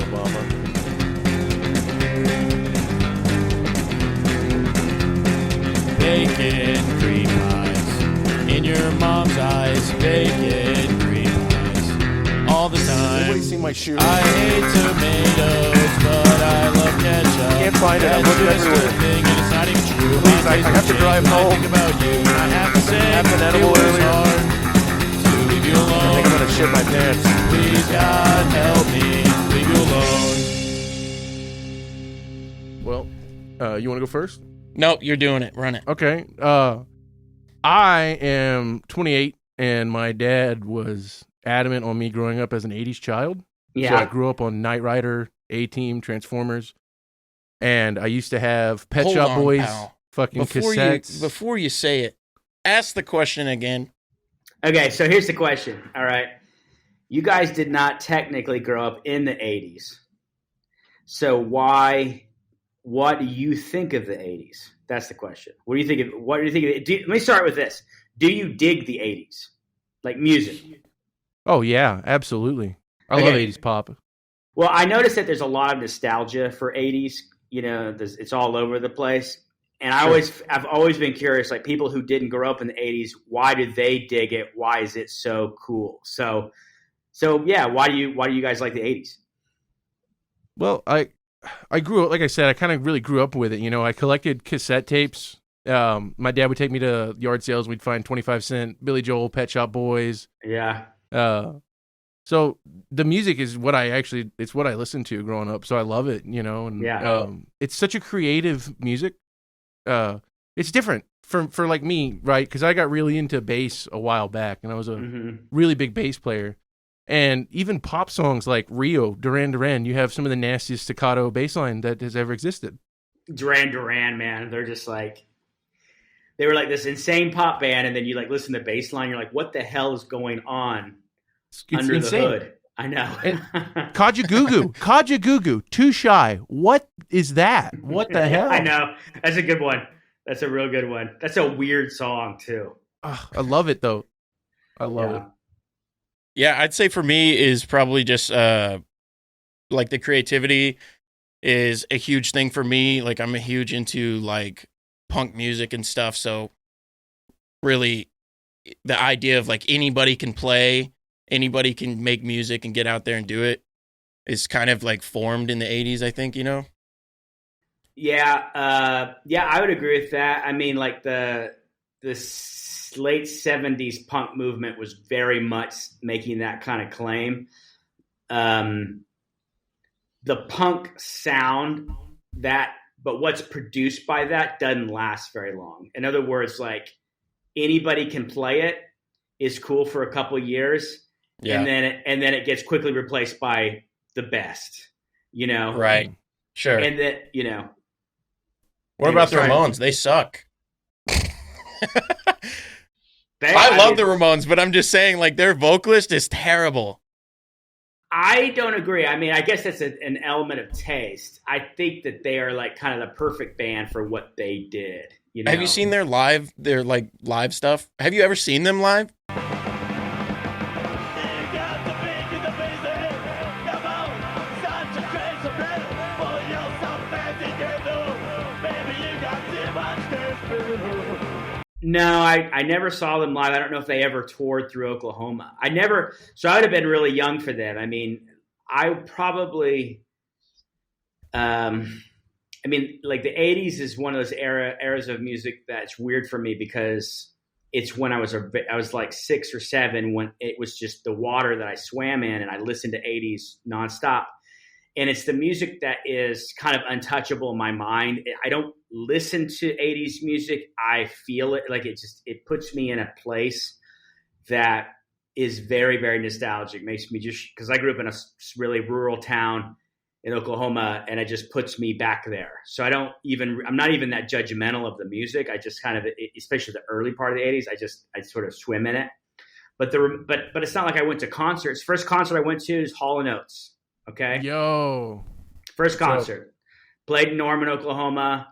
Obama. Bacon cream pies in your mom's eyes. Bacon cream pies all the time. Nobody's seen my shoe. I hate tomatoes, but I love ketchup. Can't find it. I'm That's looking just a everywhere. thing, and it's not even true. Please, My I taste have to will drive change when home. I think about you, and I have to say, Have an it edible was earlier. hard to leave you I alone. think I'm gonna shit my pants. Please, God, help me leave you alone. Well, you want to go first? Nope, you're doing it. Run it. Okay. I am 28, and my dad was adamant on me growing up as an 80s child. Yeah. So I grew up on Knight Rider, A-Team, Transformers, and I used to have Pet Hold Shop on, Boys, pal. fucking cassettes. Before you say it, ask the question again. Okay, so here's the question. All right. You guys did not technically grow up in the 80s. So what do you think of the 80s? That's the question. What do you think of let me start with this. Do you dig the 80s? Like music? Oh, yeah, absolutely. I love Okay. 80s pop. Well, I noticed that there's a lot of nostalgia for 80s. You know, it's all over the place. And I've always been curious, like people who didn't grow up in the 80s, why do they dig it? Why is it so cool? So yeah, why do you guys like the 80s? Well, I grew up, like I said, I kind of really grew up with it. You know, I collected cassette tapes. My dad would take me to yard sales. We'd find 25-cent Billy Joel, Pet Shop Boys. Yeah. So the music is it's what I listened to growing up. So I love it, you know, and Yeah. it's such a creative music. It's different for like me, right? Because I got really into bass a while back, and I was a really big bass player. And even pop songs like Rio, Duran Duran, you have some of the nastiest staccato bass line that has ever existed. Duran, man, they were like this insane pop band, and then you like listen to bass line, you're like, what the hell is going on It's under insane. the hood? I know. Kajagoogoo, Too Shy. What is that? What the hell? I know. That's a good one. That's a real good one. That's a weird song too. I love it though. I love it. Yeah, I'd say for me is probably just like the creativity is a huge thing for me. Like I'm a huge into like punk music and stuff. So really the idea of like anybody can play, anybody can make music and get out there and do it is kind of like formed in the 80s, I think, you know? Yeah, I would agree with that. I mean, like the late 70s punk movement was very much making that kind of claim. The punk sound but what's produced by that doesn't last very long. In other words, like anybody can play it is cool for a couple years. Yeah. And then it gets quickly replaced by the best, you know? Right. Sure. And that, you know. What about the Ramones? They suck. I I love mean, the Ramones, but I'm just saying, like, their vocalist is terrible. I don't agree. I mean, I guess that's an element of taste. I think that they are like kind of the perfect band for what they did. You know? Have you seen their live stuff? Have you ever seen them live? No, I never saw them live. I don't know if they ever toured through Oklahoma. So I would have been really young for them. I mean, I probably, like the 80s is one of those eras of music that's weird for me because it's when I was like 6 or 7 when it was just the water that I swam in and I listened to 80s nonstop. And it's the music that is kind of untouchable in my mind. I don't listen to 80s music. I feel it. Like it puts me in a place that is very, very nostalgic. Makes me just, because I grew up in a really rural town in Oklahoma and it just puts me back there. So I'm not even that judgmental of the music. I just kind of, especially the early part of the 80s, I sort of swim in it. But it's not like I went to concerts. First concert I went to is Hall & Oates. Okay. Yo. First concert. Played in Norman, Oklahoma.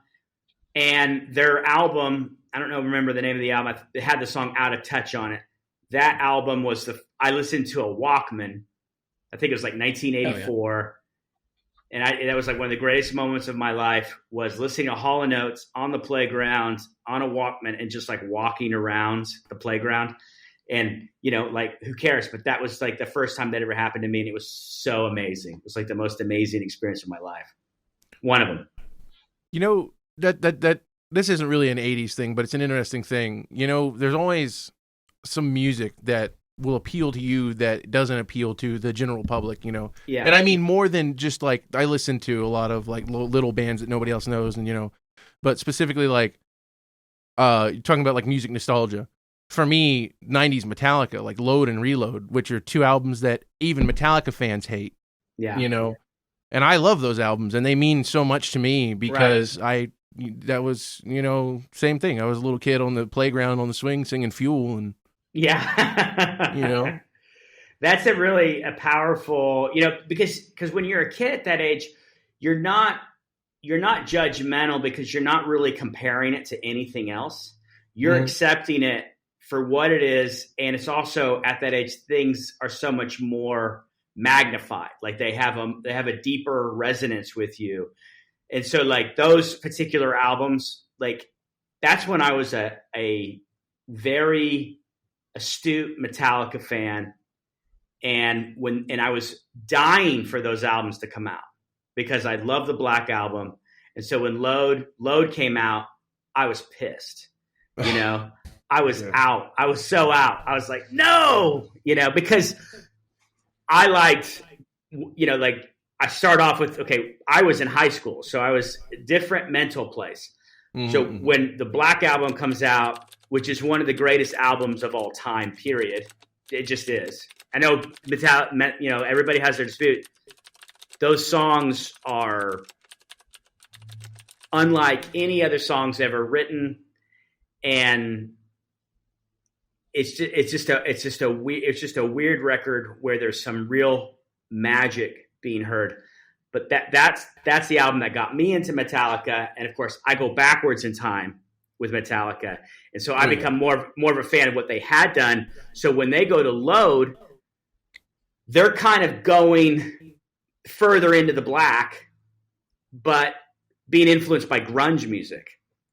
And their album, I don't know, remember the name of the album. It had the song Out of Touch on it. That album was I listened to a Walkman. I think it was like 1984. And that was like one of the greatest moments of my life, was listening to Hall & Oates on the playground on a Walkman and just like walking around the playground. And, you know, like, who cares? But that was like the first time that ever happened to me. And it was so amazing. It was like the most amazing experience of my life. One of them. You know, that this isn't really an 80s thing, but it's an interesting thing. You know, there's always some music that will appeal to you that doesn't appeal to the general public, you know? Yeah. And I mean, more than just like, I listen to a lot of like little bands that nobody else knows, and, you know, but specifically like, you're talking about like music nostalgia. For me, 90s Metallica, like Load and Reload, which are two albums that even Metallica fans hate. Yeah. You know? And I love those albums, and they mean so much to me because that was, you know, same thing. I was a little kid on the playground on the swing singing Fuel, and yeah, you know, that's a powerful, you know, because when you're a kid at that age, you're not judgmental because you're not really comparing it to anything else. You're accepting it for what it is. And it's also at that age, things are so much more magnified. Like they have a deeper resonance with you. And so like those particular albums, like that's when I was a very astute Metallica fan. And I was dying for those albums to come out because I love the Black Album. And so when Load came out, I was pissed, you know. I was out. I was so out. I was like, no, you know, because I liked, you know, like I start off with, okay, I was in high school, so I was a different mental place. Mm-hmm. So when the Black Album comes out, which is one of the greatest albums of all time, period, it just is. I know, you know, everybody has their dispute. Those songs are unlike any other songs ever written, and it's just a weird record where there's some real magic being heard. But that's the album that got me into Metallica, and of course I go backwards in time with Metallica, and so I become more of a fan of what they had done. So when they go to Load, they're kind of going further into the black, but being influenced by grunge music,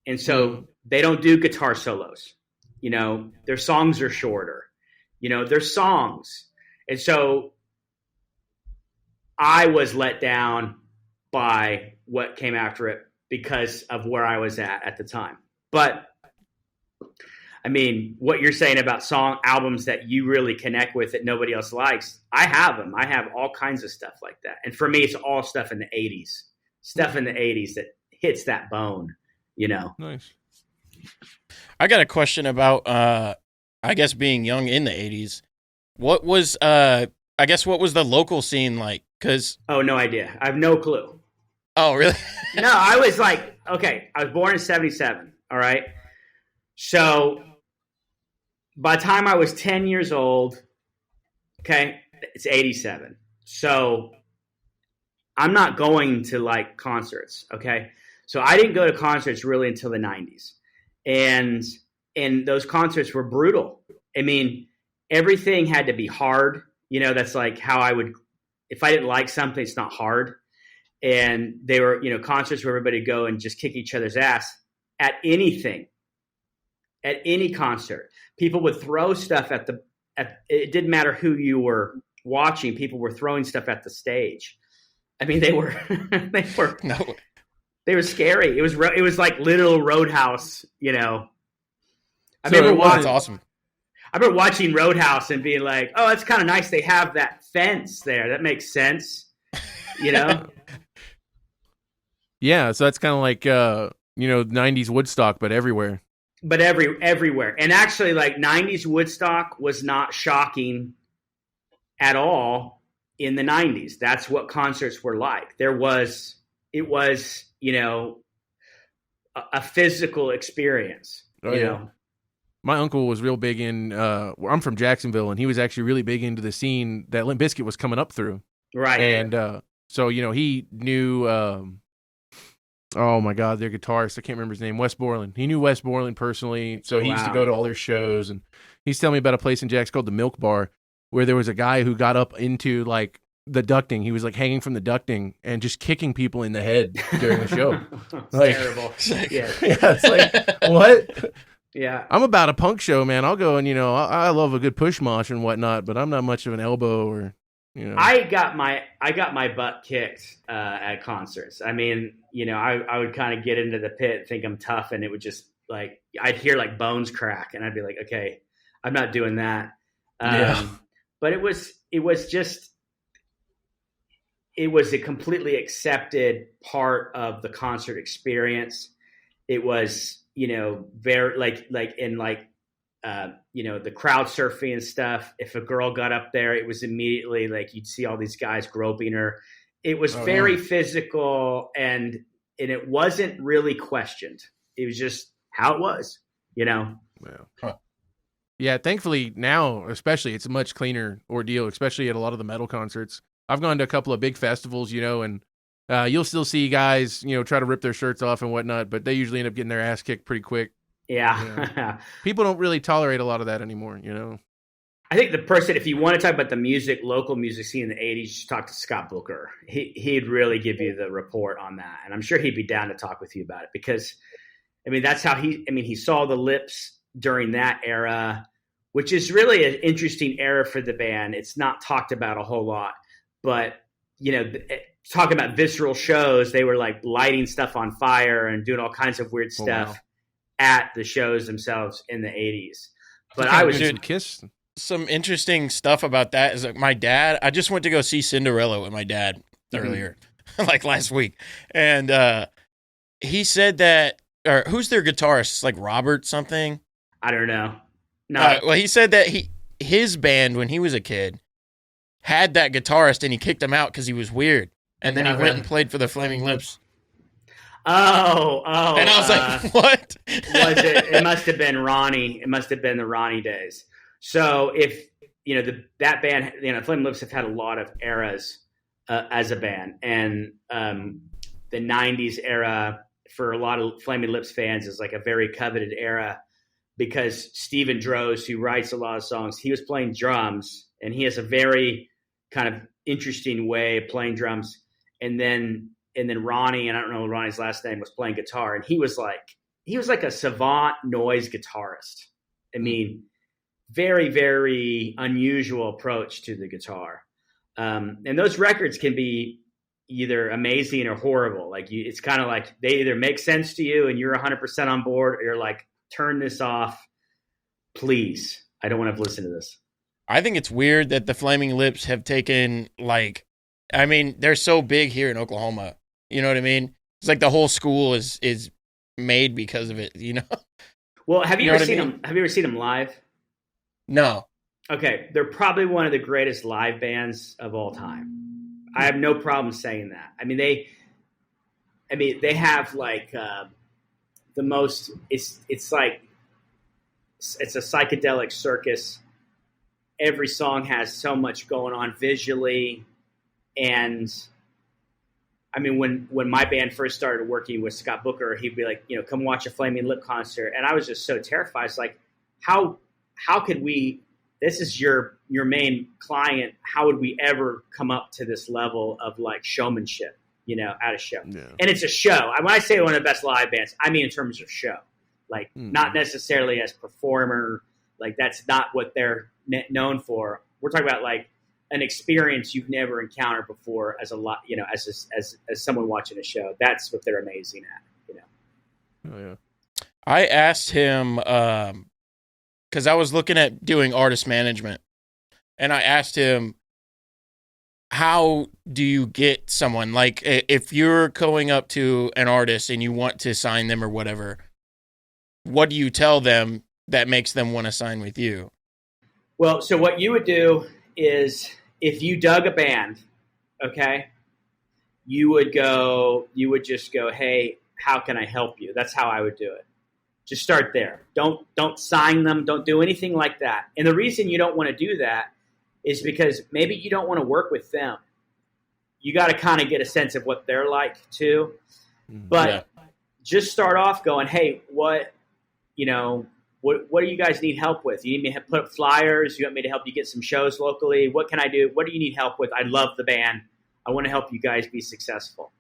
and so they don't do guitar solos. You know, their songs are shorter. You know, they're songs. And so I was let down by what came after it because of where I was at the time. But, I mean, what you're saying about albums that you really connect with that nobody else likes, I have them. I have all kinds of stuff like that. And for me, it's all stuff in the 80s. Stuff in the 80s that hits that bone, you know. Nice. I got a question about, I guess, being young in the 80s. What was the local scene like? Oh, no idea. I have no clue. Oh, really? No, I was like, okay, I was born in 1977. All right. So by the time I was 10 years old, okay, it's 1987. So I'm not going to like concerts. Okay. So I didn't go to concerts really until the 1990s. And those concerts were brutal. I mean, everything had to be hard. You know, that's like how I would, if I didn't like something, it's not hard. And they were, you know, concerts where everybody would go and just kick each other's ass at anything, at any concert. People would throw stuff it didn't matter who you were watching. People were throwing stuff at the stage. I mean, they were scary. It was like literal Roadhouse, you know. That's awesome. I remember watching Roadhouse and being like, oh, it's kind of nice they have that fence there. That makes sense, you know? Yeah, so that's kind of like, you know, 90s Woodstock, but everywhere. But everywhere. And actually, like, 90s Woodstock was not shocking at all in the 90s. That's what concerts were like. It was, you know, a physical experience, you know? My uncle was real big in, I'm from Jacksonville, and he was actually really big into the scene that Limp Bizkit was coming up through. Right. And so, you know, he knew, oh my God, their guitarist, I can't remember his name, Wes Borland. He knew Wes Borland personally, so he used to go to all their shows. And he's telling me about a place in Jack's called the Milk Bar, where there was a guy who got up into, like, the ducting. He was like hanging from the ducting and just kicking people in the head during the show. Terrible. Yeah. It's like, what? Yeah. I'm about a punk show, man. I'll go and, I love a good push mosh and whatnot, but I'm not much of an elbow or, I got my butt kicked at concerts. I mean, I would kind of get into the pit, think I'm tough, and it would just like, I'd hear like bones crack and I'd be like, okay, I'm not doing that. But it was a completely accepted part of the concert experience. It was, very the crowd surfing and stuff. If a girl got up there, it was immediately like, you'd see all these guys groping her. It was very physical and it wasn't really questioned. It was just how it was, Yeah. Huh. Yeah, thankfully now, especially, it's a much cleaner ordeal, especially at a lot of the metal concerts. I've gone to a couple of big festivals, and you'll still see guys, try to rip their shirts off and whatnot, but they usually end up getting their ass kicked pretty quick. Yeah. People don't really tolerate a lot of that anymore, I think the person, if you want to talk about the local music scene in the 80s, you should talk to Scott Booker. He'd really give you the report on that. And I'm sure he'd be down to talk with you about it because, that's how he saw the Lips during that era, which is really an interesting era for the band. It's not talked about a whole lot, but, talking about visceral shows, they were like lighting stuff on fire and doing all kinds of weird stuff at the shows themselves in the 80s. But I was Kiss. Some interesting stuff about that is like my dad, I just went to go see Cinderella with my dad earlier, like last week. And he said that, or who's their guitarist? Like Robert something? I don't know. No. Well, he said that his band, when he was a kid, had that guitarist and he kicked him out because he was weird. And then he went and played for the Flaming Lips. Oh. And I was like, what? Was it? It must have been Ronnie. It must have been the Ronnie days. So if, that band, Flaming Lips have had a lot of eras as a band. And the 90s era for a lot of Flaming Lips fans is like a very coveted era because Stephen Droz, who writes a lot of songs, he was playing drums and he has a very kind of interesting way of playing drums. And then Ronnie, and I don't know Ronnie's last name, was playing guitar. And he was like a savant noise guitarist. Very, very unusual approach to the guitar. And those records can be either amazing or horrible. Like it's kind of like they either make sense to you and you're 100% on board, or you're like, turn this off, please. I don't want to listen to this. I think it's weird that the Flaming Lips have taken they're so big here in Oklahoma. You know what I mean? It's like the whole school is made because of it, Well, have you ever seen them? Have you ever seen them live? No. Okay, they're probably one of the greatest live bands of all time. I have no problem saying that. They have like the most. It's like it's a psychedelic circus. Every song has so much going on visually, and when my band first started working with Scott Booker, he'd be like, come watch a Flaming Lip concert, and I was just so terrified. It's like, how could we? This is your main client. How would we ever come up to this level of like showmanship, at a show? Yeah. And it's a show. When I say one of the best live bands, I mean in terms of show, like not necessarily as performer. Like that's not what they're known for. We're talking about like an experience you've never encountered before as as someone watching a show. That's what they're amazing at. Oh yeah. I asked him because I was looking at doing artist management, and I asked him, how do you get someone, like if you're going up to an artist and you want to sign them or whatever, what do you tell them that makes them want to sign with you? Well, so what you would do is if you dug a band, okay, you would just go, hey, how can I help you? That's how I would do it. Just start there. Don't sign them. Don't do anything like that. And the reason you don't want to do that is because maybe you don't want to work with them. You got to kind of get a sense of what they're like too. But just start off going, hey, what what do you guys need help with? You need me to put up flyers? You want me to help you get some shows locally? What can I do? What do you need help with? I love the band. I want to help you guys be successful.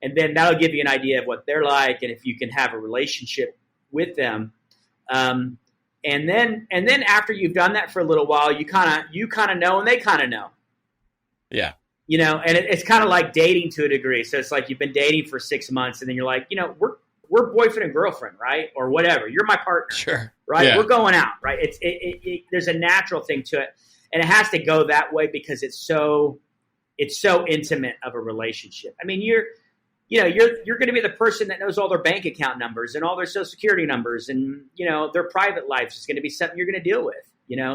And then that'll give you an idea of what they're like, and if you can have a relationship with them. And then after you've done that for a little while, you kind of know, and they kind of know. Yeah. And it's kind of like dating to a degree. So it's like you've been dating for 6 months, and then you're like, we're boyfriend and girlfriend, right? Or whatever. You're my partner, sure, right? Yeah. We're going out, right? There's a natural thing to it, and it has to go that way because it's so intimate of a relationship. I mean, you're going to be the person that knows all their bank account numbers and all their social security numbers, and their private life is going to be something you're going to deal with.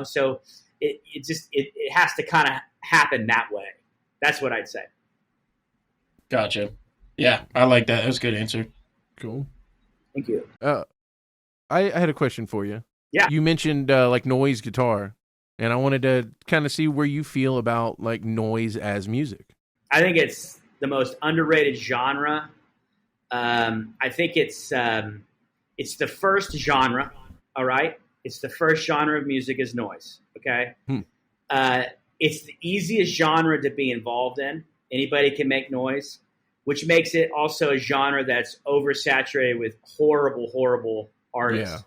So it has to kind of happen that way. That's what I'd say. Gotcha. Yeah, I like that. That was a good answer. Cool. Thank you. I had a question for you. Yeah. You mentioned like noise guitar, and I wanted to kind of see where you feel about like noise as music. I think it's the most underrated genre. I think it's the first genre. All right. It's the first genre of music is noise. Okay. It's the easiest genre to be involved in. Anybody can make noise, which makes it also a genre that's oversaturated with horrible, horrible artists. Yeah.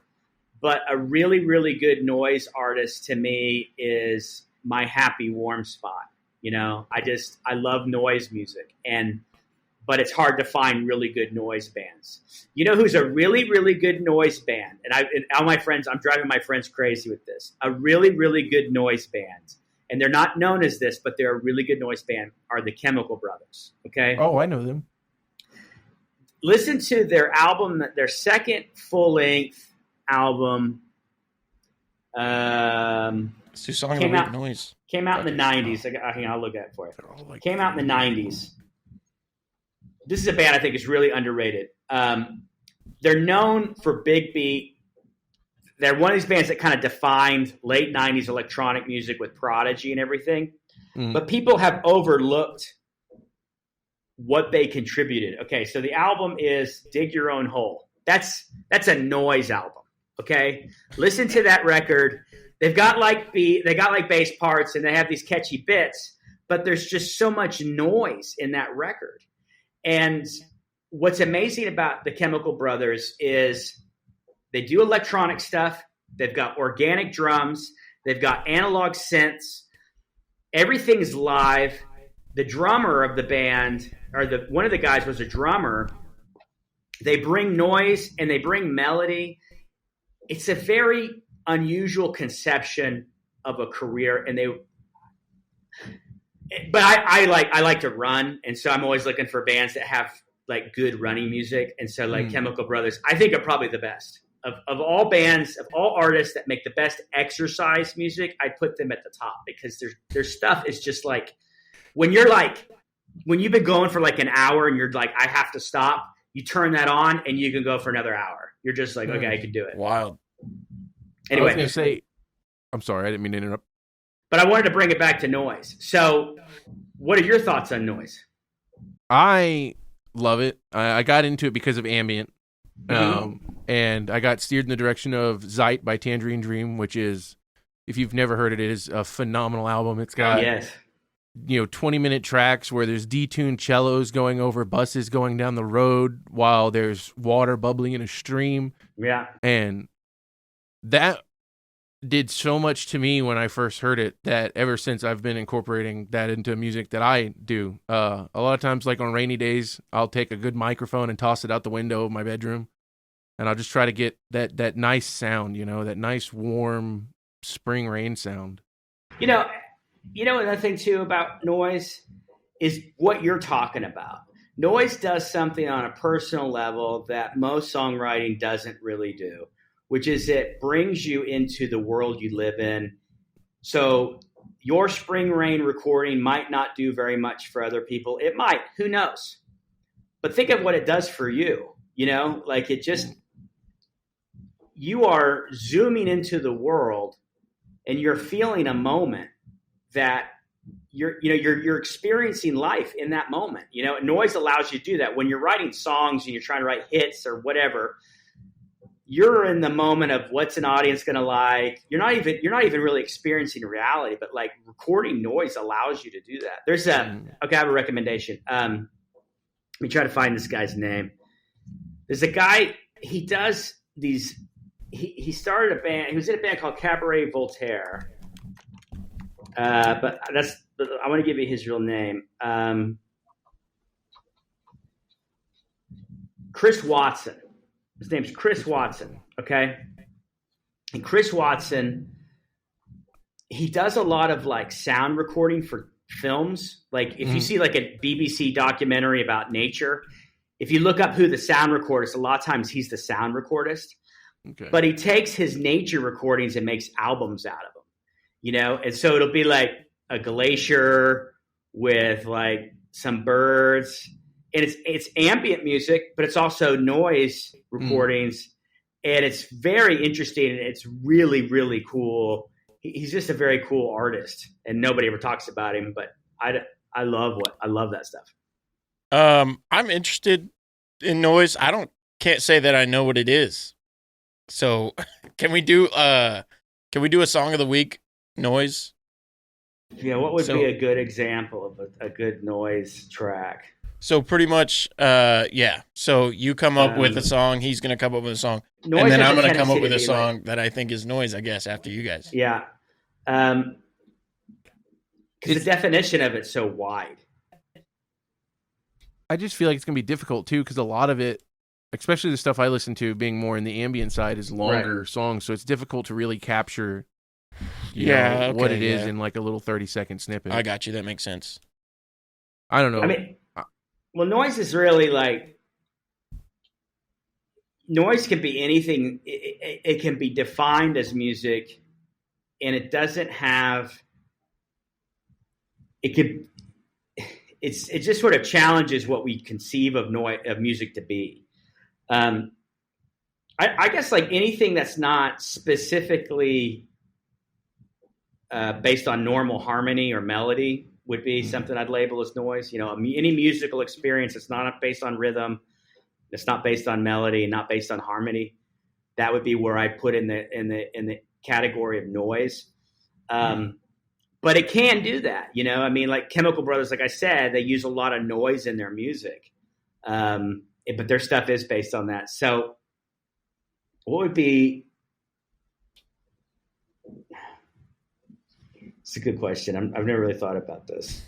But a really, really good noise artist to me is my happy, warm spot. I love noise music, but it's hard to find really good noise bands. Who's a really, really good noise band? And all my friends, I'm driving my friends crazy with this. A really, really good noise band. And they're not known as this, but they're a really good noise band, are the Chemical Brothers. Okay. Oh, I know them. Listen to their album, their second full-length album. It's too song about noise. Came out in the 90s. Hang on, I'll look at it for you. Came out in the 90s. This is a band I think is really underrated. They're known for big beat. They're one of these bands that kind of defined late 90s electronic music with Prodigy and everything. But people have overlooked what they contributed. Okay, so the album is Dig Your Own Hole. That's a noise album. Okay, listen to that record. They got like bass parts and they have these catchy bits, but there's just so much noise in that record. And what's amazing about the Chemical Brothers is they do electronic stuff. They've got organic drums. They've got analog synths. Everything's live. The drummer of the band, one of the guys was a drummer. They bring noise and they bring melody. It's a very unusual conception of a career, but I like to run, and so I'm always looking for bands that have like good running music, and so like Chemical Brothers, I think are probably the best of all bands, of all artists that make the best exercise music. I put them at the top because their stuff is just like when you've been going for like an hour and you're like, I have to stop. You turn that on and you can go for another hour. You're just like, okay, I can do it. Wild. Anyway, I was going to say, I'm sorry, I didn't mean to interrupt. But I wanted to bring it back to noise. So what are your thoughts on noise? I love it. I got into it because of ambient. And I got steered in the direction of Zeit by Tangerine Dream, which is, if you've never heard it, it is a phenomenal album. It's got 20-minute tracks where there's detuned cellos going over buses going down the road while there's water bubbling in a stream. Yeah. And that did so much to me when I first heard it that ever since I've been incorporating that into music that I do. A lot of times, like on rainy days, I'll take a good microphone and toss it out the window of my bedroom, and I'll just try to get that nice sound, that nice warm spring rain sound. Another thing too about noise is what you're talking about. Noise does something on a personal level that most songwriting doesn't really do, which is it brings you into the world you live in. So your spring rain recording might not do very much for other people. It might, who knows? But think of what it does for you, like it just, you are zooming into the world and you're feeling a moment that you're experiencing life in that moment. Noise allows you to do that when you're writing songs and you're trying to write hits or whatever. you're in the moment of what's an audience going to like. You're not even really experiencing reality, but like recording noise allows you to do that. There's okay, I have a recommendation. Let me try to find this guy's name. There's a guy, he does these, he started a band, he was in a band called Cabaret Voltaire. But I want to give you his real name. Chris Watson. His name's Chris Watson, okay? And Chris Watson, he does a lot of like sound recording for films. Like if you see like a BBC documentary about nature, if you look up who the sound recordist, a lot of times he's the sound recordist. Okay. But he takes his nature recordings and makes albums out of them, you know? And so it'll be like a glacier with like some birds, and it's ambient music, but it's also noise recordings, and it's very interesting, and it's really, really cool. He's just a very cool artist, and nobody ever talks about him, but I love that stuff. I'm interested in noise. Can't say that I know what it is. So can we do a song of the week noise? Yeah, what would be a good example of a good noise track? So pretty much, yeah. So you come up with a song, he's going to come up with a song, and then I'm going to come up with a song that I think is noise, I guess, after you guys. Yeah. Because the definition of it's so wide. I just feel like it's going to be difficult, too, because a lot of it, especially the stuff I listen to, being more in the ambient side, is longer songs, so it's difficult to really capture what it is in like a little 30-second snippet. I got you. That makes sense. I don't know. I mean, well, noise is really like, noise can be anything. It can be defined as music, and it doesn't have, it just sort of challenges what we conceive of music to be. I guess like anything that's not specifically based on normal harmony or melody would be something I'd label as noise. You know, any musical experience that's not based on rhythm, that's not based on melody, not based on harmony, that would be where I put in the category of noise. But it can do that, you know. I mean, like Chemical Brothers, like I said, they use a lot of noise in their music, but their stuff is based on that. So, what would be? It's a good question. I've never really thought about this.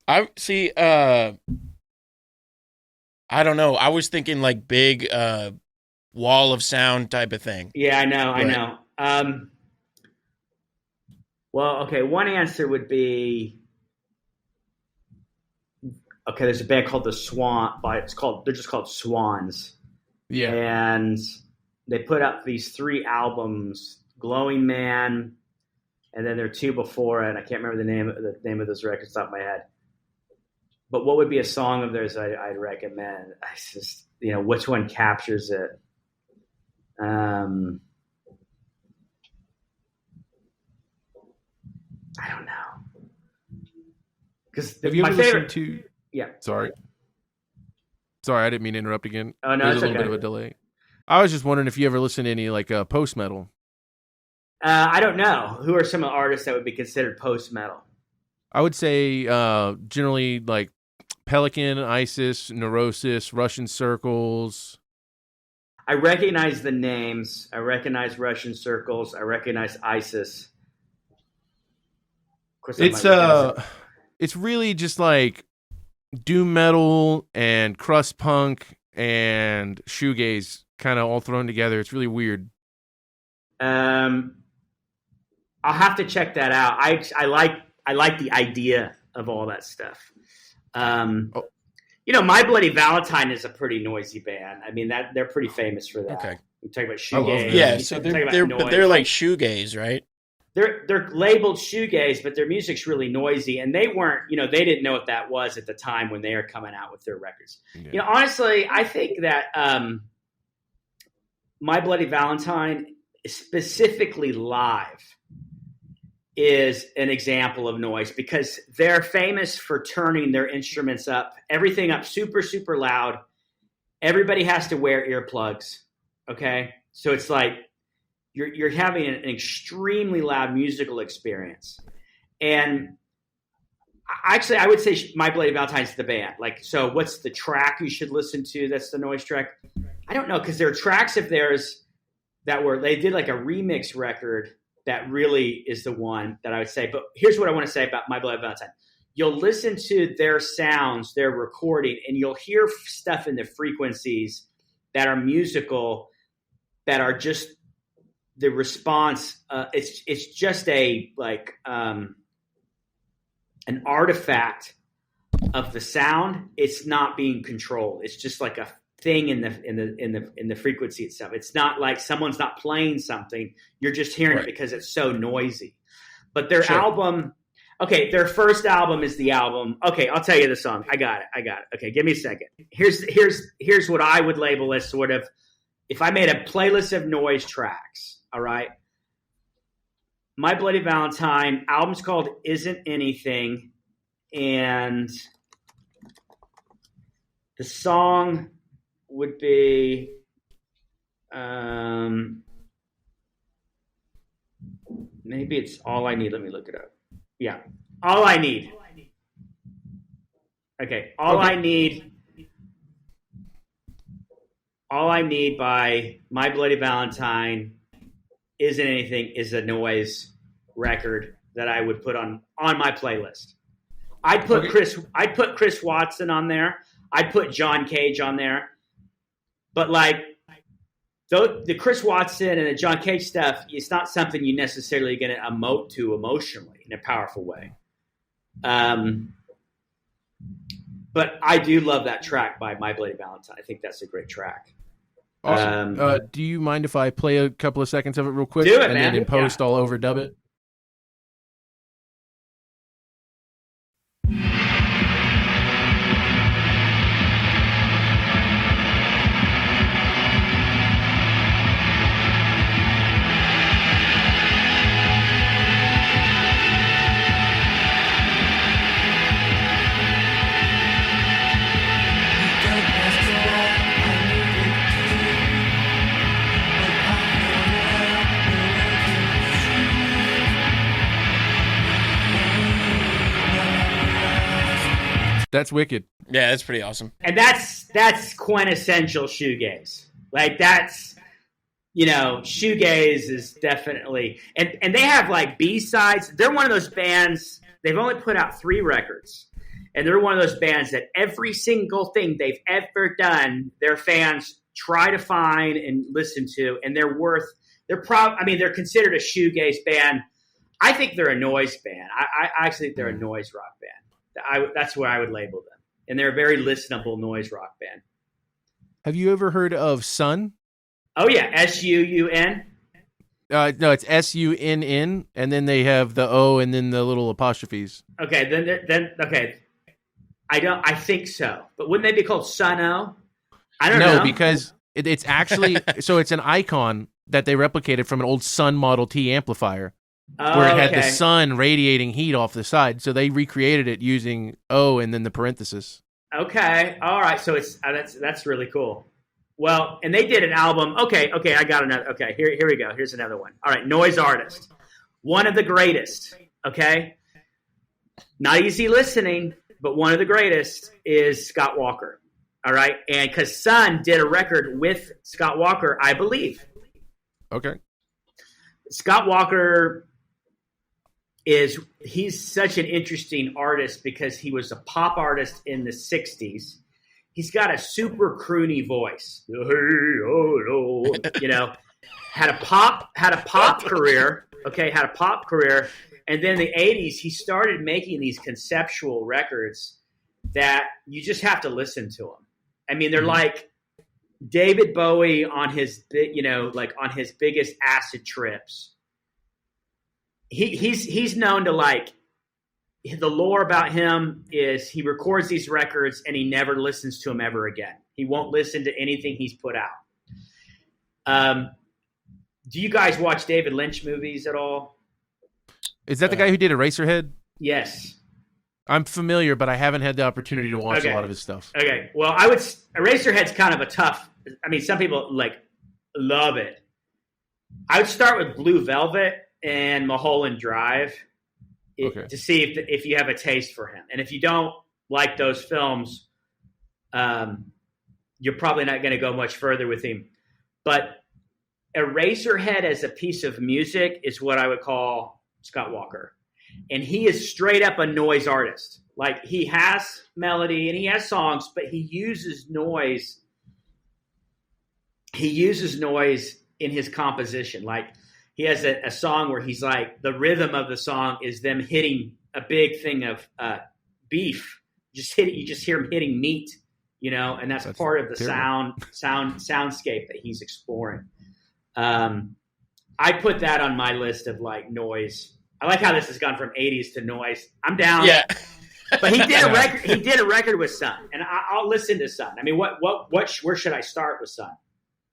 I see. I don't know. I was thinking like big wall of sound type of thing. Yeah, I know. Well, okay. One answer would be, okay, there's a band called the Swan, but they're just called Swans. Yeah. And they put up these 3 albums, Glowing Man, and then there are 2 before it. I can't remember the name of those records off the top of my head. But what would be a song of theirs I'd recommend? I just, which one captures it? I don't know. Because my favorite to. Yeah. Sorry, I didn't mean to interrupt again. Oh no, there's it's a little bit of a delay. I was just wondering if you ever listen to any like post metal. I don't know. Who are some of the artists that would be considered post metal? I would say generally like Pelican, Isis, Neurosis, Russian Circles. I recognize the names. I recognize Russian Circles. I recognize Isis. Of course, it's really just like doom metal and crust punk and shoegaze kind of all thrown together. It's really weird. I'll have to check that out. I like the idea of all that stuff. My Bloody Valentine is a pretty noisy band. I mean they're pretty famous for that. Okay. We talk about shoegaze. Yeah, so they're like shoegaze, right? They're labeled shoegaze, but their music's really noisy, and they weren't, they didn't know what that was at the time when they were coming out with their records. Yeah. Honestly, I think that My Bloody Valentine, specifically live, is an example of noise because they're famous for turning their instruments up, everything up super, super loud, everybody has to wear earplugs. Okay. So it's like you're having an extremely loud musical experience. And actually, I would say My Bloody Valentine's is the band. Like, so what's the track you should listen to that's the noise track? I don't know, because there are tracks of theirs they did like a remix record that really is the one that I would say. But here's what I want to say about My Bloody Valentine. You'll listen to their sounds, their recording, and you'll hear stuff in the frequencies that are musical, that are just the response. It's just a like an artifact of the sound. It's not being controlled. It's just like a thing in the frequency itself. It's not like someone's not playing something. You're just hearing it because it's so noisy. But their album. Okay, their first album is the album. Okay, I'll tell you the song. I got it. Okay, give me a second. Here's what I would label as sort of, if I made a playlist of noise tracks, all right? My Bloody Valentine, album's called Isn't Anything, and the song would be maybe it's All I Need. Let me look it up. Yeah. All I Need. Okay. All I Need by My Bloody Valentine Isn't Anything is a noise record that I would put on my playlist. I'd put Chris Watson on there. I'd put John Cage on there. But like the Chris Watson and the John Cage stuff, it's not something you necessarily going to emote to emotionally in a powerful way. But I do love that track by My Bloody Valentine. I think that's a great track. Awesome. Do you mind if I play a couple of seconds of it real quick? Do it, and man. then in post, I'll overdub it. That's wicked. Yeah, that's pretty awesome. And that's quintessential shoegaze. Like that's, shoegaze is definitely, and they have like B-sides. They're one of those bands, they've only put out 3 records. And they're one of those bands that every single thing they've ever done, their fans try to find and listen to, and they're considered a shoegaze band. I think they're a noise band. I actually think they're a noise rock band. That's where I would label them. And they're a very listenable noise rock band. Have you ever heard of Sun? Oh, yeah. S-U-U-N? No, it's S-U-N-N, and then they have the O and then the little apostrophes. Okay, then okay. I think so. But wouldn't they be called Sun-O? I don't know. No, because it's actually, so it's an icon that they replicated from an old Sun Model T amplifier. Where it had the sun radiating heat off the side. So they recreated it using O and then the parenthesis. Okay. All right. So it's that's really cool. Well, and they did an album. Okay. I got another. Okay. Here we go. Here's another one. All right. Noise artist. One of the greatest. Okay. Not easy listening, but one of the greatest is Scott Walker. All right. And because Sun did a record with Scott Walker, I believe. Okay. Scott Walker he's such an interesting artist because he was a pop artist in the 60s. He's got a super croony voice. Had a pop career. Okay, had a pop career. And then in the 80s, he started making these conceptual records that you just have to listen to them. I mean, they're like David Bowie on his, on his biggest acid trips. He's known to like, the lore about him is he records these records and he never listens to them ever again. He won't listen to anything he's put out. Do you guys watch David Lynch movies at all? Is that the guy who did Eraserhead? Yes. I'm familiar, but I haven't had the opportunity to watch a lot of his stuff. Okay. Well, Eraserhead's kind of a tough. I mean, some people love it. I would start with Blue Velvet and Mulholland Drive to see if you have a taste for him. And if you don't like those films, you're probably not going to go much further with him. But Eraserhead as a piece of music is what I would call Scott Walker. And he is straight up a noise artist. Like, he has melody and he has songs, but he uses noise. He uses noise in his composition. Like, he has a song where he's like, the rhythm of the song is them hitting a big thing of beef. You just hear him hitting meat, and that's part of the soundscape that he's exploring. I put that on my list of noise. I like how this has gone from 80s to noise. I'm down. Yeah. But he did a record. He did a record with Sun, and I'll listen to Sun. I mean, where should I start with Sun?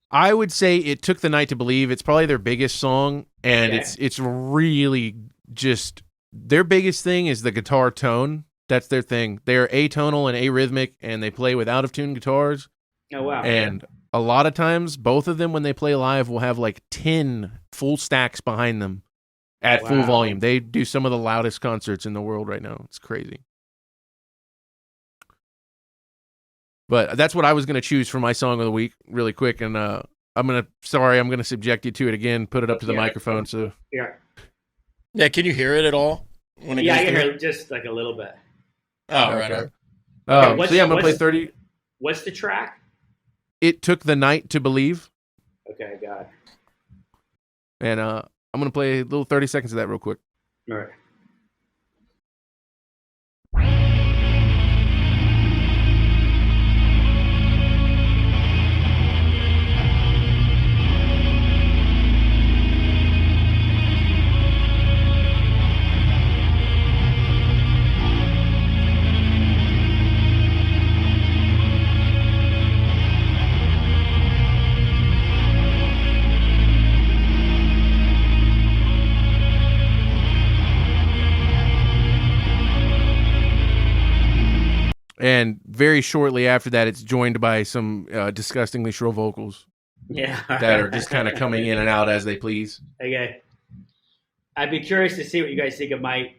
I would say It Took the Night to Believe. It's probably their biggest song, and it's really just their biggest thing is the guitar tone. That's their thing. They're atonal and arrhythmic, and they play with out-of-tune guitars. Oh, wow. And a lot of times, both of them, when they play live, will have 10 full stacks behind them at full volume. They do some of the loudest concerts in the world right now. It's crazy. But that's what I was going to choose for my song of the week really quick. And I'm going to subject you to it again, put it up to the microphone. So yeah. Can you hear it at all? I can hear it just a little bit. Oh, right. Okay. I'm going to play 30. What's the track? It Took the Night to Believe. Okay, got it. And I'm going to play a little 30 seconds of that real quick. All right. And very shortly after that, it's joined by some disgustingly shrill vocals. Yeah. That are just kind of coming in and out as they please. Okay. I'd be curious to see what you guys think of my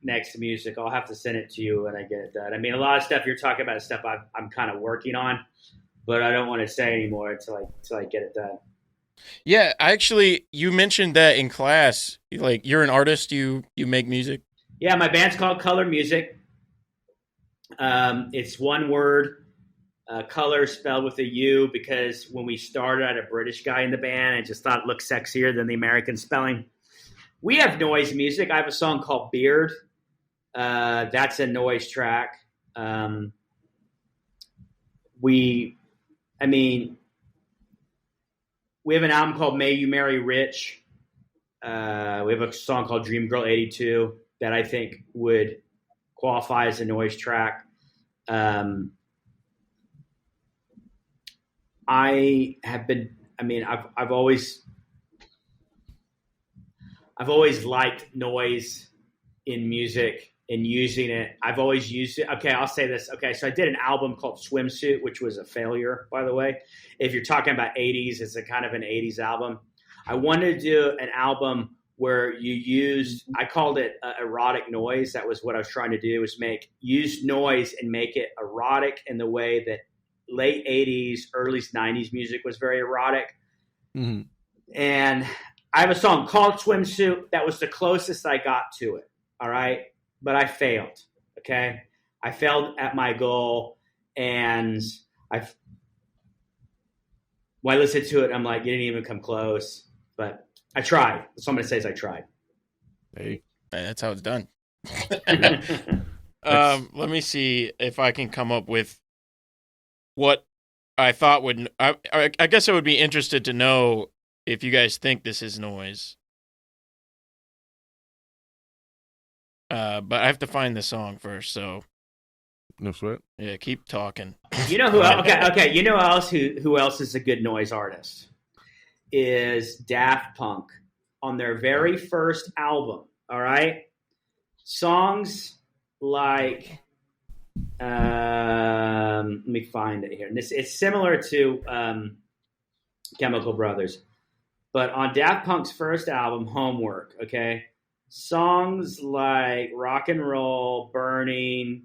next music. I'll have to send it to you when I get it done. I mean, a lot of stuff you're talking about is stuff I'm kind of working on, but I don't want to say anymore until I get it done. Yeah, you mentioned that in class. You're an artist. You make music. Yeah, my band's called Colourmusic. It's one word, color spelled with a U, because when we started, I had a British guy in the band. I just thought it looked sexier than the American spelling. We have noise music. I have a song called Beard. That's a noise track. We have an album called May You Marry Rich. We have a song called Dream Girl 82 that I think would qualify as a noise track. I've always liked noise in music and using it. I've always used it. Okay, I'll say this. Okay, so I did an album called Swimsuit, which was a failure, by the way. If you're talking about 80s, it's a kind of an 80s album. I wanted to do an album where you used, I called it erotic noise. That was what I was trying to do, was use noise and make it erotic in the way that late 80s, early 90s music was very erotic. Mm-hmm. And I have a song called Swimsuit. That was the closest I got to it. All right. But I failed. Okay. I failed at my goal. And when I listened to it, I'm like, you didn't even come close. But I tried. Somebody says I tried. Hey, that's how it's done. Let me see if I can come up with what I thought would. I guess I would be interested to know if you guys think this is noise. But I have to find the song first. So no sweat. Yeah, keep talking. You know who? Okay. You know who else is a good noise artist? Is Daft Punk on their very first album. All right. Songs like, let me find it here. And it's similar to Chemical Brothers, but on Daft Punk's first album, Homework, okay, songs like Rock and Roll, Burning,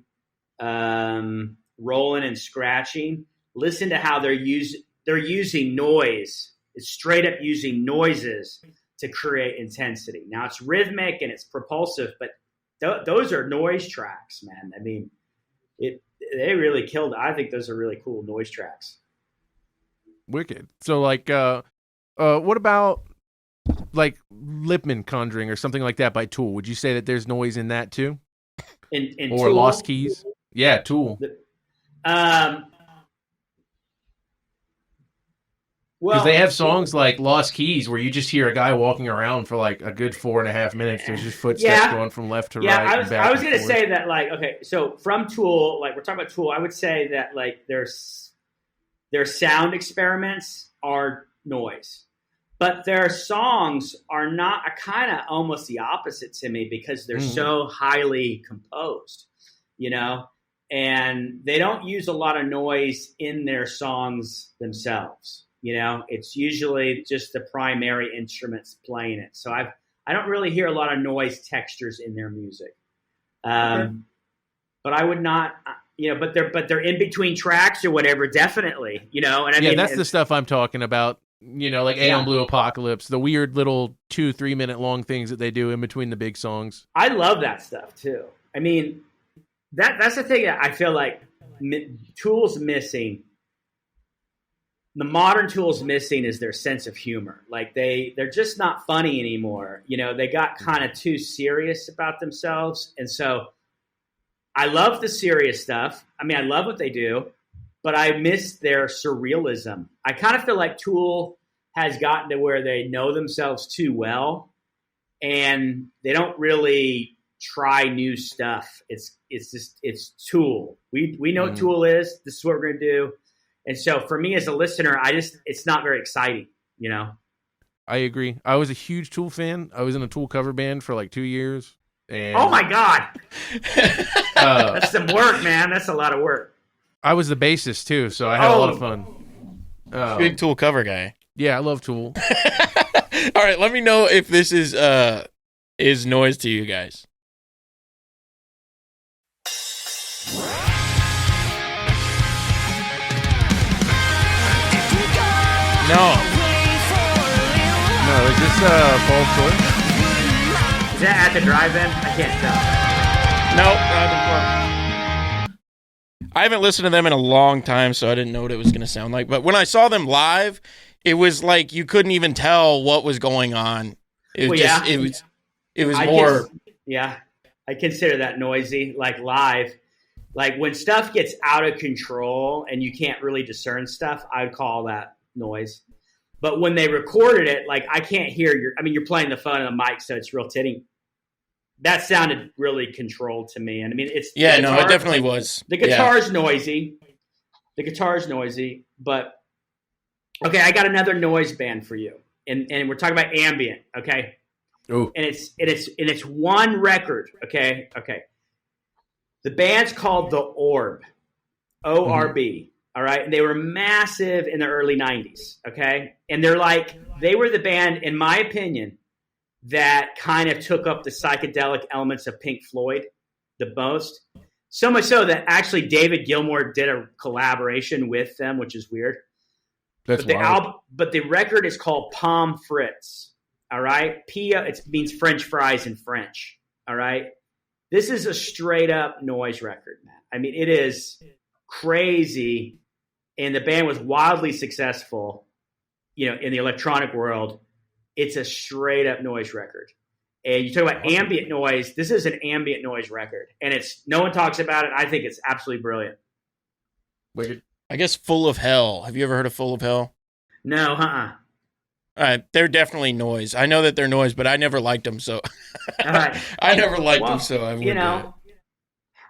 Rolling and Scratching, listen to how they're using noise. It's straight up using noises to create intensity. Now it's rhythmic and it's propulsive, but those are noise tracks, man. I mean, they really killed it. I think those are really cool noise tracks. Wicked. So like, what about like Lipman Conjuring or something like that by Tool? Would you say that there's noise in that too? In or Tool? Lost Keys? Yeah, Tool. Because they have songs like Lost Keys where you just hear a guy walking around for like a good 4.5 minutes. There's just footsteps going from left to right. I was going to say that, like, okay, so from Tool, like we're talking about Tool, I would say that like their sound experiments are noise. But their songs are not, kind of almost the opposite to me because they're so highly composed, you know? And they don't use a lot of noise in their songs themselves. You know, it's usually just the primary instruments playing it. So I don't really hear a lot of noise textures in their music. But I would not, you know, but they're in between tracks or whatever, definitely, you know. And I mean, that's the stuff I'm talking about. You know, like Aeon Blue Apocalypse, the weird little 2-3 minute long things that they do in between the big songs. I love that stuff too. I mean, that's the thing that I feel like Tool's missing. The modern Tool's missing is their sense of humor. Like they're just not funny anymore. You know, they got kind of too serious about themselves. And so I love the serious stuff. I mean, I love what they do, but I miss their surrealism. I kind of feel like Tool has gotten to where they know themselves too well and they don't really try new stuff. It's Tool. We know what Tool is. This is what we're going to do. And so for me as a listener, it's not very exciting, you know? I agree. I was a huge Tool fan. I was in a Tool cover band for like 2 years. And, oh my God. That's some work, man. That's a lot of work. I was the bassist too, so I had a lot of fun. Big Tool cover guy. Yeah, I love Tool. All right, let me know if this is noise to you guys. No, is this False Choice? Is that at the drive-in? I can't tell. No, I haven't listened to them in a long time, so I didn't know what it was going to sound like. But when I saw them live, it was like you couldn't even tell what was going on. It was it was more. I consider that noisy, like live. Like when stuff gets out of control and you can't really discern stuff, I would call that noise. But when they recorded it, like I can't hear you're playing the phone and the mic, so it's real tinny. That sounded really controlled to me. And I mean, it definitely was. The guitar's noisy. But okay, I got another noise band for you. And we're talking about ambient, okay? Oh. And it's one record, okay? Okay. The band's called The Orb. ORB. All right. And they were massive in the early 90s. Okay. And they were the band, in my opinion, that kind of took up the psychedelic elements of Pink Floyd the most. So much so that actually David Gilmour did a collaboration with them, which is weird. But the record is called Pommes Frites. All right. It means French fries in French. All right. This is a straight up noise record, man. I mean, it is crazy. And the band was wildly successful, you know, in the electronic world. It's a straight up noise record. And you talk about ambient noise. This is an ambient noise record, and no one talks about it. I think it's absolutely brilliant. Weird. I guess Full of Hell. Have you ever heard of Full of Hell? No, All right, they're definitely noise. I know that they're noise, but I never liked them, so all right. I never liked them, so I wouldn't. You know,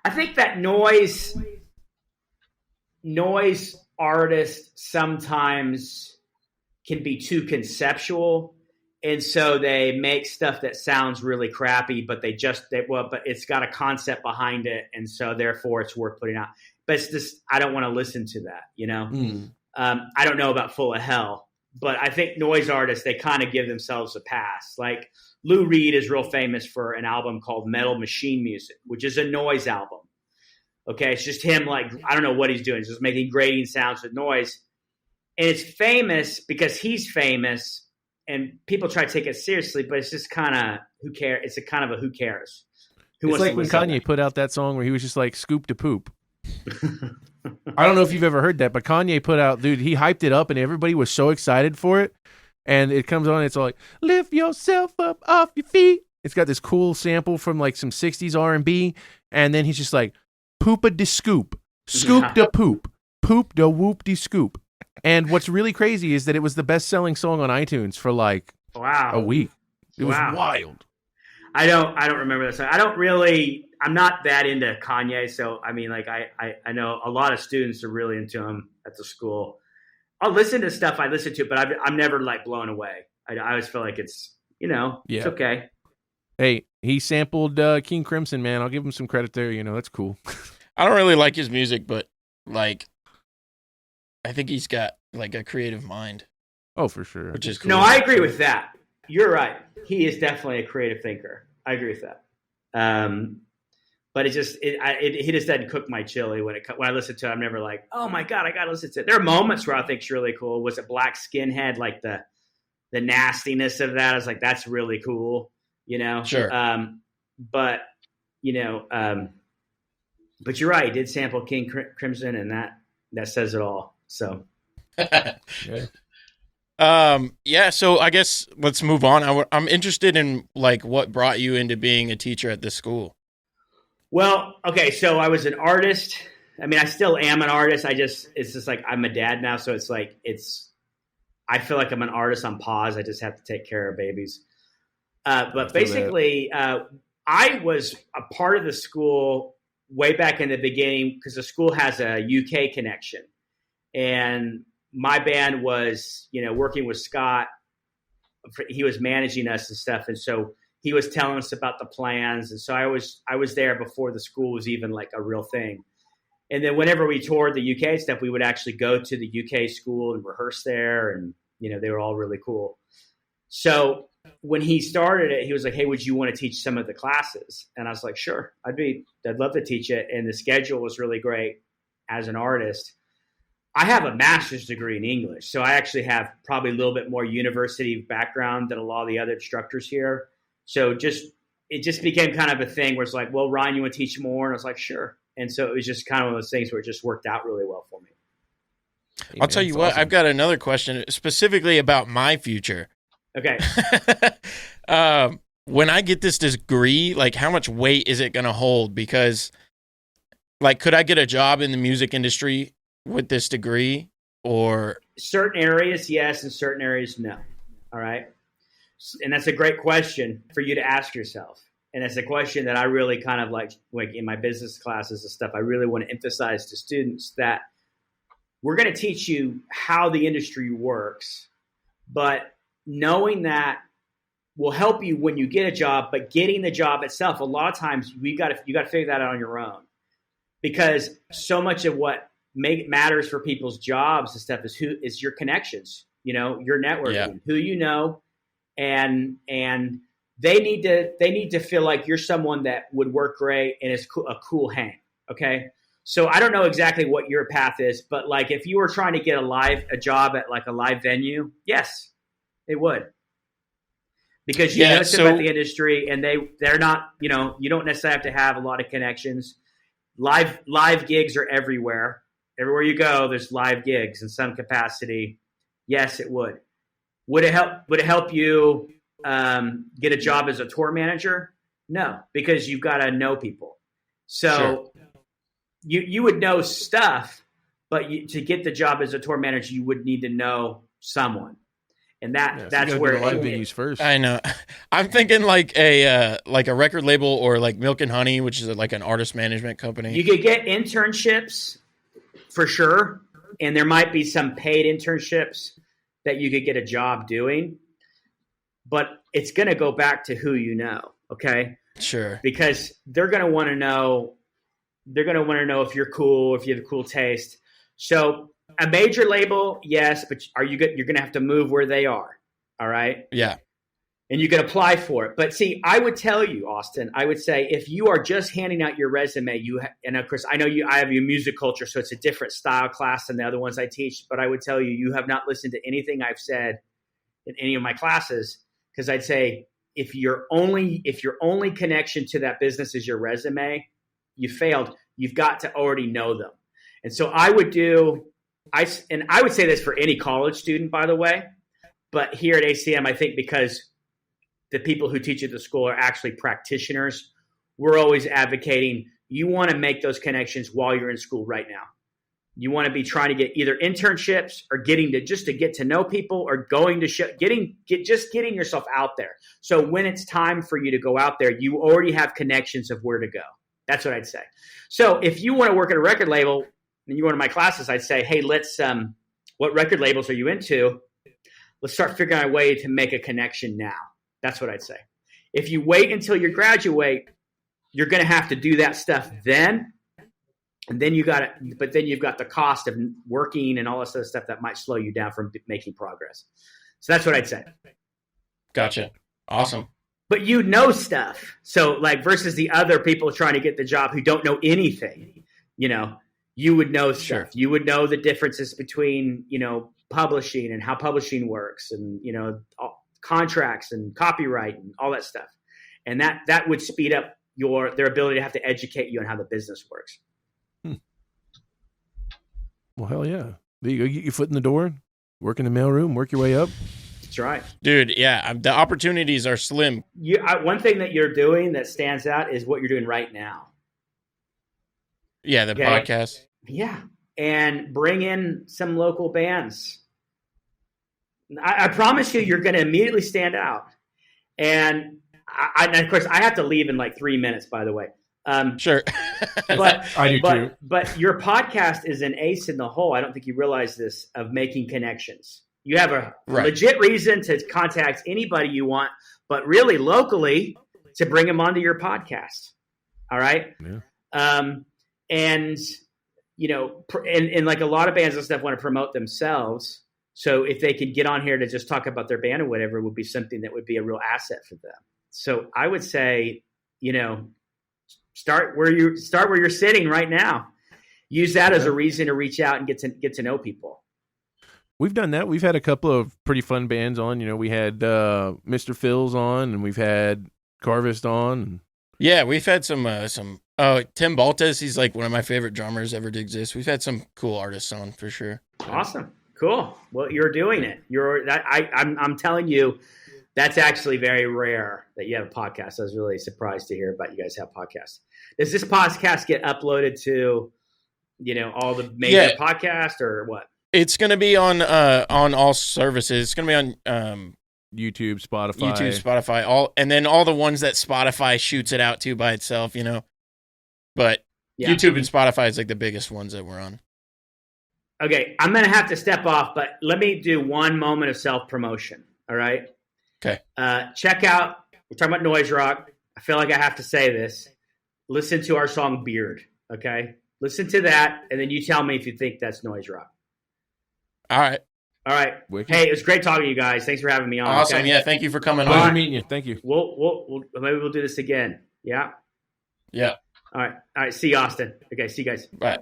I think that noise artists sometimes can be too conceptual And so they make stuff that sounds really crappy, but but it's got a concept behind it, and so therefore it's worth putting out. But it's just, I don't want to listen to that, you know. I don't know about Full of Hell, but I think noise artists, they kind of give themselves a pass. Like Lou Reed is real famous for an album called Metal Machine Music, which is a noise album. Okay, it's just him, like, I don't know what he's doing. He's just making grating sounds with noise, and it's famous because he's famous. And people try to take it seriously, but it's just kind of, who cares? It's a kind of a who cares. It's like when Kanye put out that song where he was just like, scoop to poop. I don't know if you've ever heard that, but Kanye put out, dude, he hyped it up and everybody was so excited for it. And it comes on, it's all like, lift yourself up off your feet. It's got this cool sample from like some 60s R&B. And then he's just like, poopa de scoop, scoop de poop, poop de whoop de scoop. And what's really crazy is that it was the best-selling song on iTunes for like a week. It was wild. I don't remember that song. I'm not that into Kanye, so I mean, like I know a lot of students are really into him at the school. I'll listen to stuff I listen to, but I'm never like blown away. I always feel like it's, you know, it's okay. Hey, he sampled King Crimson, man. I'll give him some credit there. You know, that's cool. I don't really like his music, but like, I think he's got like a creative mind. Oh, for sure. Which is cool. No, I agree with that. You're right. He is definitely a creative thinker. I agree with that. But it just doesn't cook my chili when I listen to it. I'm never like, oh my God, I gotta listen to it. There are moments where I think it's really cool. Was it Black Skinhead? Like the nastiness of that. I was like, that's really cool. You know. Sure. But you know, but you're right. He did sample King Crimson, and that says it all. So, so I guess let's move on. I'm interested in like what brought you into being a teacher at this school. Well, okay, so I was an artist. I mean, I still am an artist. It's just like I'm a dad now, so it's like I feel like I'm an artist on pause. I just have to take care of babies. But basically, I was a part of the school way back in the beginning because the school has a UK connection. And my band was, you know, working with Scott. He was managing us and stuff. And so he was telling us about the plans. And so I was there before the school was even like a real thing. And then whenever we toured the UK stuff, we would actually go to the UK school and rehearse there. And, you know, they were all really cool. So when he started it, he was like, hey, would you want to teach some of the classes? And I was like, sure, I'd love to teach it. And the schedule was really great as an artist. I have a master's degree in English, so I actually have probably a little bit more university background than a lot of the other instructors here. So it just became kind of a thing where it's like, well, Ryan, you want to teach more? And I was like, sure. And so it was just kind of one of those things where it just worked out really well for me. Hey, I'll tell you what, awesome. I've got another question specifically about my future. Okay. When I get this degree, like how much weight is it going to hold? Because like, could I get a job in the music industry with this degree? Or certain areas, yes, and certain areas, no. All right. And that's a great question for you to ask yourself. And it's a question that I really kind of like in my business classes and stuff, I really want to emphasize to students that we're going to teach you how the industry works, but knowing that will help you when you get a job, but getting the job itself, a lot of times you got to figure that out on your own, because so much of what matters for people's jobs and stuff is your connections, you know, your networking, who you know, and they need to feel like you're someone that would work great and is a cool hang. Okay. So I don't know exactly what your path is, but like if you were trying to get a job at like a live venue, yes, it would. Because you know something about the industry, and they're not, you know, you don't necessarily have to have a lot of connections. Live gigs are everywhere. Everywhere you go, there's live gigs in some capacity. Yes, it would. Would it help you get a job as a tour manager? No, because you've got to know people. So you would know stuff, but to get the job as a tour manager, you would need to know someone. And that's where live venues first. I know. I'm thinking like a record label or like Milk and Honey, which is like an artist management company. You could get internships for sure, and there might be some paid internships that you could get a job doing. but it's going to go back to who you know. Okay. Sure. Because they're going to want to know. They're going to want to know if you're cool, if you have a cool taste. So a major label, yes, but are you good? You're going to have to move where they are. All right. Yeah. And you can apply for it. But see, I would tell you, Austin, I would say if you are just handing out your resume, and of course, I know I have your music culture, so it's a different style class than the other ones I teach. But I would tell you, you have not listened to anything I've said in any of my classes, because I'd say if your only connection to that business is your resume, you failed. You've got to already know them. And so I would say this for any college student, by the way, but here at ACM, I think because the people who teach at the school are actually practitioners, we're always advocating you want to make those connections while you're in school right now. You want to be trying to get either internships or getting to get to know people, or going to getting yourself out there. So when it's time for you to go out there, you already have connections of where to go. That's what I'd say. So if you want to work at a record label and you go to my classes, I'd say, hey, let's what record labels are you into? Let's start figuring out a way to make a connection now. That's what I'd say. If you wait until you graduate, you're going to have to do that stuff then. And then you've got the cost of working and all this other stuff that might slow you down from making progress. So that's what I'd say. Gotcha. Awesome. But you know stuff. So like versus the other people trying to get the job who don't know anything, you would know stuff. Sure. You would know the differences between, publishing and how publishing works, and, contracts and copyright and all that stuff. And that would speed up their ability to have to educate you on how the business works. Well, hell yeah. There you go. Get your foot in the door, work in the mailroom, work your way up. That's right. Dude, yeah, the opportunities are slim. One thing that you're doing that stands out is what you're doing right now. Yeah, the podcast. Yeah, and bring in some local bands. I promise you're going to immediately stand out. And of course, I have to leave in like 3 minutes, by the way. Sure. But I do too. But your podcast is an ace in the hole. I don't think you realize this, of making connections. You have a legit reason to contact anybody you want, but really locally to bring them onto your podcast. All right. Yeah. And like a lot of bands and stuff want to promote themselves. So if they could get on here to just talk about their band or whatever, would be something that would be a real asset for them. So I would say, start where you're sitting right now. Use that as a reason to reach out and get to know people. We've done that. We've had a couple of pretty fun bands on. We had Mr. Phil's on, and we've had Carvist on. Yeah, we've had some Tim Baltas. He's like one of my favorite drummers ever to exist. We've had some cool artists on for sure. Awesome. Cool. Well, you're doing it. I'm telling you, that's actually very rare that you have a podcast. I was really surprised to hear about you guys have podcasts. Does this podcast get uploaded to, all the major podcasts, or what? It's going to be on all services. It's going to be on YouTube, Spotify, all the ones that Spotify shoots it out to by itself, But YouTube and Spotify is like the biggest ones that we're on. Okay, I'm going to have to step off, but let me do one moment of self-promotion, all right? Okay. Check out, we're talking about noise rock. I feel like I have to say this. Listen to our song Beard, okay? Listen to that, and then you tell me if you think that's noise rock. All right. Wicked. Hey, it was great talking to you guys. Thanks for having me on. Awesome. Okay? Yeah, thank you for coming Pleasure on. meeting you. Thank you. Maybe we'll do this again. Yeah? Yeah. All right. See you, Austin. Okay, see you guys. Bye.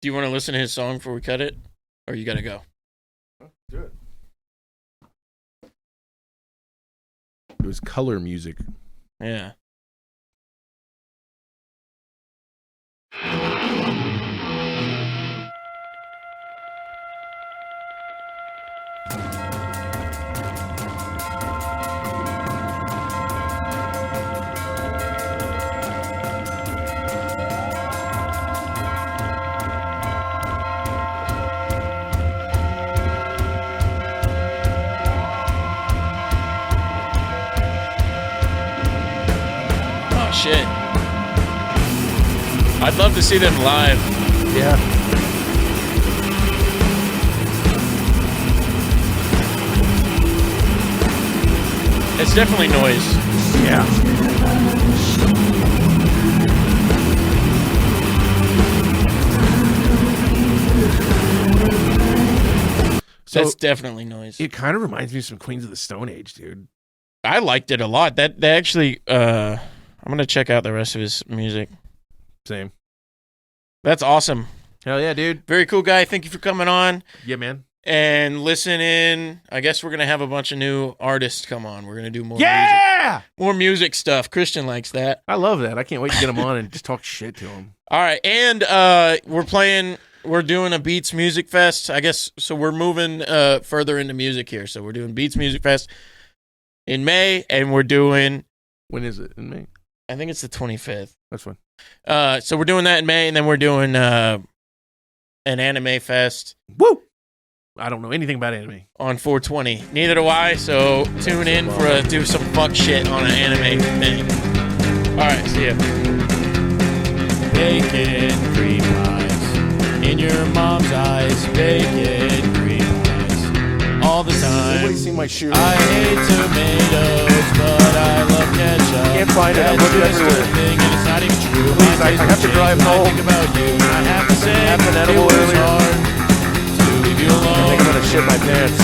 Do you want to listen to his song before we cut it? Or you got to go? Do it. It was Colourmusic. Yeah. Shit. I'd love to see them live. Yeah. It's definitely noise. Yeah. So That's definitely noise. It kind of reminds me of some Queens of the Stone Age, dude. I liked it a lot. That actually, I'm gonna check out the rest of his music. Same. That's awesome. Hell yeah, dude. Very cool guy. Thank you for coming on. Yeah, man. And listening. I guess we're gonna have a bunch of new artists come on. We're gonna do more Yeah! more music stuff. Christian likes that. I love that. I can't wait to get him on and just talk shit to him. All right, and we're doing a Beats Music Fest. I guess so. We're moving further into music here. So we're doing Beats Music Fest in May, and we're doing. When is it? In May? I think it's the 25th. That's fine. So we're doing that in May, and then we're doing an anime fest. Woo! I don't know anything about anime. On 420. Neither do I, so tune in for do some fuck shit on an anime thing. All right, see ya. Bacon cream pies in your mom's eyes. Bacon cream pies all the time. Nobody's seen my shoe. I hate tomatoes, but I love ketchup. Can't find it. I'm looking everywhere. Thing, and it's not even true. Please, I have to drive home. I think about you. I have to say I have an edible it was earlier. hard to leave you alone. I think I'm gonna shit my pants.